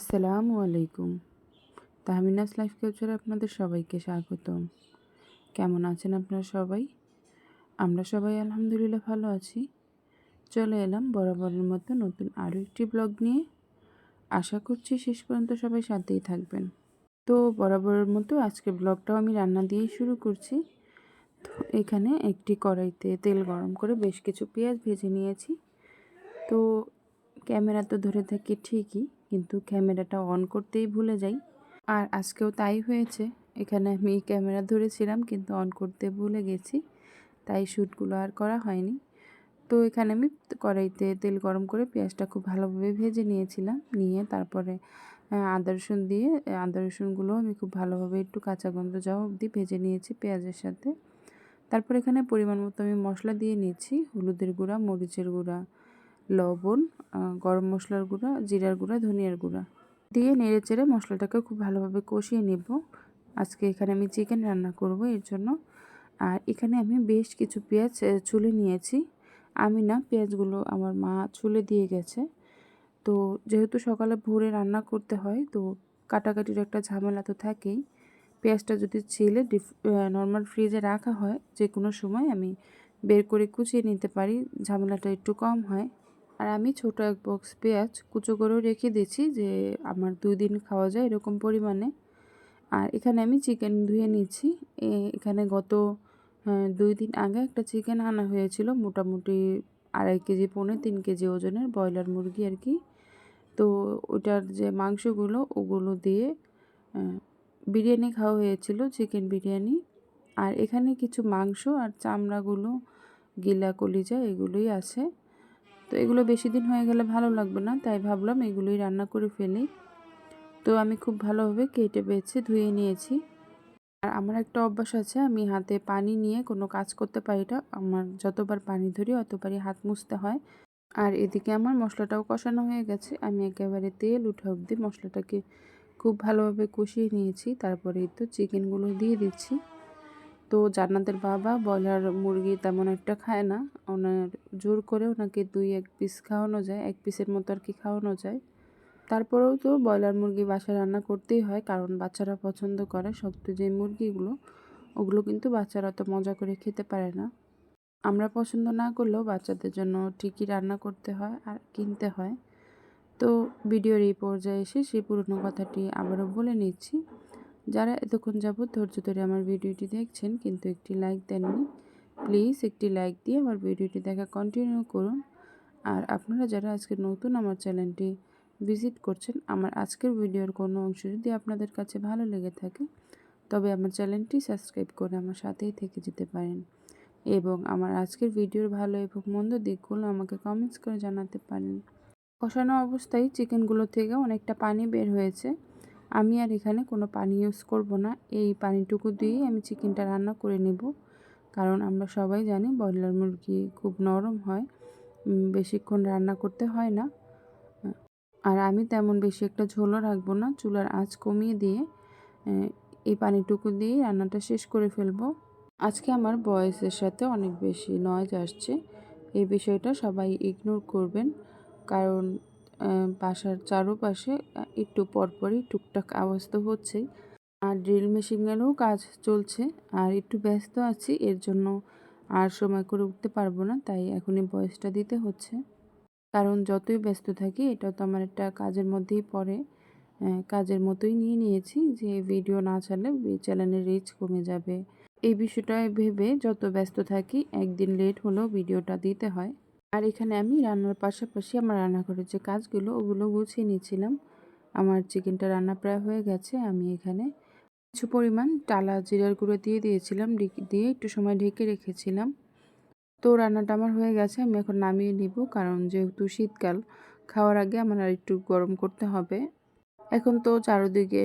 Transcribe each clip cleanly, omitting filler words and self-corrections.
আসসালামু আলাইকুম। তাহমিনাস লাইফ কালচারে আপনাদের সবাইকে স্বাগতম। কেমন আছেন আপনারা সবাই? আমরা সবাই আলহামদুলিল্লাহ ভালো আছি। চলে এলাম বরাবরের মতো নতুন আরও একটি ব্লগ নিয়ে। আশা করছি শেষ পর্যন্ত সবাই সাথেই থাকবেন। তো বরাবরের মতো আজকের ব্লগটাও আমি রান্না দিয়েই শুরু করছি। তো এখানে একটি কড়াইতে তেল গরম করে বেশ কিছু পেঁয়াজ ভেজে নিয়েছি। তো ক্যামেরা তো ধরে থাকি ঠিকই, কিন্তু ক্যামেরাটা অন করতেই ভুলে যাই। আর আজকেও তাই হয়েছে। এখানে আমি ক্যামেরা ধরেছিলাম কিন্তু অন করতে ভুলে গেছি, তাই শ্যুটগুলো আর করা হয়নি। তো এখানে আমি কড়াইতে তেল গরম করে পেঁয়াজটা খুব ভালোভাবে ভেজে নিয়েছিলাম। নিয়ে তারপরে আদা রসুন দিয়ে আদা রসুনগুলো আমি খুব ভালোভাবে একটু কাঁচা গন্ধ যাওয়া অবধি ভেজে নিয়েছি পেঁয়াজের সাথে। তারপর এখানে পরিমাণ মতো আমি মশলা দিয়ে নিয়েছি। হলুদের গুঁড়া, মরিচের গুঁড়া, লবণ, গরম মশলার গুঁড়া, জিরার গুঁড়া, ধনিয়ার গুঁড়া দিয়ে নেড়েচেড়ে মশলাটাকে খুব ভালোভাবে কষিয়ে নেব। আজকে এখানে আমি চিকেন রান্না করব এর জন্য। আর এখানে আমি বেশ কিছু পেঁয়াজ ছুলে নিয়েছি। আমি না, পেঁয়াজগুলো আমার মা ছুলে দিয়ে গেছে। তো যেহেতু সকালে ভোরে রান্না করতে হয়, তো কাটাকাটির একটা ঝামেলা তো থাকেই। পেঁয়াজটা যদি ছিলে নর্মাল ফ্রিজে রাখা হয়, যে কোনো সময় আমি বের করে কুচিয়ে নিতে পারি, ঝামেলাটা একটু কম হয়। আর আমি ছোট এক বক্স পেঁয়াজ কুচো করেও রেখে দিয়েছি, যে আমার 2 দিন খাওয়া যায় এরকম পরিমাণে। আর এখানে আমি চিকেন ধুয়ে নিচ্ছি। এখানে গত 2 দিন আগে একটা চিকেন আনা হয়েছিল, মোটামুটি 2.5 কেজি পৌনে 3 কেজি ওজনের ব্রয়লার মুরগি আর কি। তো ওটার যে মাংসগুলো ওগুলো দিয়ে বিরিয়ানি খাওয়া হয়েছিল, চিকেন বিরিয়ানি। আর এখানে কিছু মাংস আর চামড়াগুলো, গিলা কলিজা এগুলোই আছে। তো এগুলো বেশি দিন হয়ে গেলে ভালো লাগবে না, তাই ভাবলাম এগুলোই রান্না করে ফেলি। তো আমি খুব ভালোভাবে কেটে বেছে ধুয়ে নিয়েছি। আর আমার একটা অভ্যাস আছে, আমি হাতে পানি নিয়ে কোনো কাজ করতে পারি না। আমার যতবার পানি ধরি অতবারই হাত মুছতে হয়। আর এদিকে আমার মশলাটাও কষানো হয়ে গেছে। আমি একেবারে তেল উঠা অবধি মশলাটাকে খুব ভালোভাবে কষিয়ে নিয়েছি। তারপরেই তো চিকেনগুলো দিয়ে দিচ্ছি। তো জান্নাতের বাবা ব্রয়লার মুরগি তেমন একটা খায় না। ওনার জোর করে ওনাকে 2-1 পিস খাওয়ানো যায়, 1 পিসের মতো আর কি খাওয়ানো যায়। তারপরেও তো ব্রয়লার মুরগি বাসায় রান্না করতেই হয়, কারণ বাচ্চারা পছন্দ করে। শক্ত যে মুরগিগুলো, ওগুলো কিন্তু বাচ্চারা তো মজা করে খেতে পারে না। আমরা পছন্দ না করলেও বাচ্চাদের জন্য ঠিকই রান্না করতে হয় আর কিনতে হয়। তো ভিডিওর এই পর্যায়ে এসে সেই পুরনো কথাটি আবারও বলে নিচ্ছি। যারা এতক্ষণ যাবত ধৈর্য ধরে আমার ভিডিওটি দেখছেন কিন্তু একটি লাইক দেননি, প্লিজ একটি লাইক দিয়ে আমার ভিডিওটি দেখা কন্টিনিউ করুন। আর আপনারা যারা আজকে নতুন আমার চ্যানেলটি ভিজিট করছেন, আমার আজকের ভিডিওর কোনো অংশ যদি আপনাদের কাছে ভালো লেগে থাকে, তবে আমার চ্যানেলটি সাবস্ক্রাইব করে আমার সাথেই থেকে যেতে পারেন। এবং আমার আজকের ভিডিওর ভালো এবং মন্দ দিকগুলো আমাকে কমেন্টস করে জানাতে পারেন। কষানো অবস্থায় চিকেনগুলো থেকে অনেকটা পানি বের হয়েছে। আমি আর এখানে কোনো পানি ইউজ করব না। এই পানিটুকু দিয়েই আমি চিকেনটা রান্না করে নেব। কারণ আমরা সবাই জানি ব্রয়লার মুরগি খুব নরম হয়, বেশিক্ষণ রান্না করতে হয় না। আর আমি তেমন বেশি একটা ঝোলও রাখবো না। চুলার আঁচ কমিয়ে দিয়ে এই পানিটুকু দিয়ে রান্নাটা শেষ করে ফেলবো। আজকে আমার ভয়েসের সাথে অনেক বেশি নয়েজ আসছে। এই বিষয়টা সবাই ইগনোর করবেন, কারণ বাসার চারপাশে একটু পরপরই টুকটাক আওয়াজ তো হচ্ছেই। আর ড্রিল মেশিনেরও কাজ চলছে, আর একটু ব্যস্ত আছি, এর জন্য আর সময় করে উঠতে পারবো না, তাই এখনই ভয়েসটা দিতে হচ্ছে। কারণ যতই ব্যস্ত থাকি, এটা তো আমার একটা কাজের মধ্যেই পড়ে। কাজের মতোই নিয়ে নিয়েছি যে ভিডিও না ছাড়লে চ্যানেলের রিচ কমে যাবে। এই বিষয়টায় ভেবে যত ব্যস্ত থাকি, একদিন লেট হলেও ভিডিওটা দিতে হয়। আর এখানে আমি রান্নার পাশাপাশি আমার রান্নাঘরের যে কাজগুলো ওগুলো গুছিয়ে নিয়েছিলাম। আমার চিকেনটা রান্না প্রায় হয়ে গেছে। আমি এখানে কিছু পরিমাণ টালা জিরার গুঁড়ো দিয়ে দিয়েছিলাম, দিয়ে একটু সময় ঢেকে রেখেছিলাম। তো রান্নাটা আমার হয়ে গেছে। আমি এখন নামিয়ে নিব, কারণ যেহেতু শীতকাল, খাওয়ার আগে আমার আর একটু গরম করতে হবে। এখন তো চারদিকে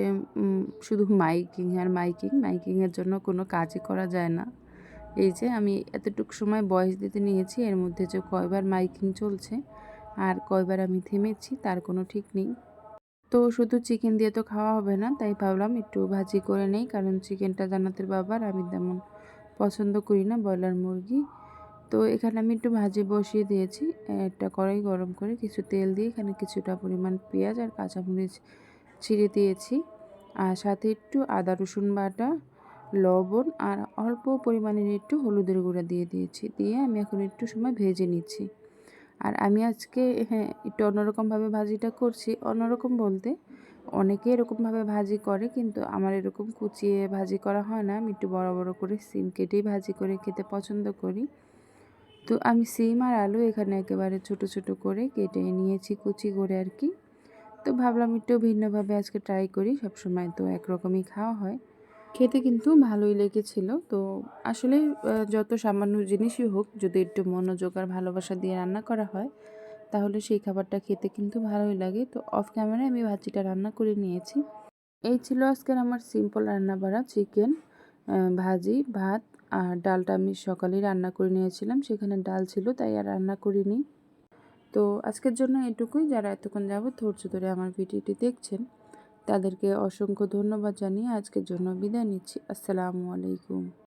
শুধু মাইকিং আর মাইকিং, মাইকিংয়ের জন্য কোনো কাজই করা যায় না। এই যে আমি এতটুকু সময় ভয়েস দিতে নিয়েছি, এর মধ্যে যে কয়বার মাইকিং চলছে আর কয়বার আমি থেমেছি তার কোনো ঠিক নেই। তো শুধু চিকেন দিয়ে তো খাওয়া হবে না, তাই ভাবলাম একটু ভাজি করে নেই, কারণ চিকেনটা জান্নাতের বাবার, আমি তেমন পছন্দ করি না ব্রয়লার মুরগি। তো এখানে আমি একটু ভাজি বসিয়ে দিয়েছি। একটা কড়াই গরম করে কিছু তেল দিয়ে এখানে কিছুটা পরিমাণ পেঁয়াজ আর কাঁচামরিচ ছিঁড়ে দিয়েছি। আর সাথে একটু আদা রসুন বাটা, লবণ আর অল্প পরিমাণের একটু হলুদের গুঁড়া দিয়ে দিয়েছি। দিয়ে আমি এখন একটু সময় ভেজে নিচ্ছি। আর আমি আজকে একটু অন্যরকমভাবে ভাজিটা করছি। অন্যরকম বলতে অনেকে এরকমভাবে ভাজি করে, কিন্তু আমার এরকম কুচিয়ে ভাজি করা হয় না। আমি একটু বড় বড় করে সিম কেটেই ভাজি করে খেতে পছন্দ করি। তো আমি সিম আর আলু এখানে একেবারে ছোট ছোট করে কেটে নিয়েছি কুচি করে আর কি। তো ভাবলাম একটু ভিন্নভাবে আজকে ট্রাই করি, সবসময় তো একরকমই খাওয়া হয়। খেতে কিন্তু ভালোই লেগেছিল। তো আসলে যত সামান্য জিনিসই হোক, যদি একটু মনোযোগ আর ভালোবাসা দিয়ে রান্না করা হয়, তাহলে সেই খাবারটা খেতে কিন্তু ভালোই লাগে। তো অফ ক্যামেরায় আমি ভাজিটা রান্না করে নিয়েছি। এই ছিল আজকের আমার সিম্পল রান্নাবাড়া, চিকেন, ভাজি, ভাত আর ডালটা আমি সকালেই রান্না করে নিয়েছিলাম। সেখানে ডাল ছিল, তাই আর রান্না করিনি। তো আজকের জন্য এটুকুই। যারা এতক্ষণ যাবত ধৈর্য ধরে আমার ভিডিওটি দেখছেন, তাদেরকে অসংখ্য ধন্যবাদ জানিয়ে আজকের জন্য বিদায় নিচ্ছি। আসসালামু আলাইকুম।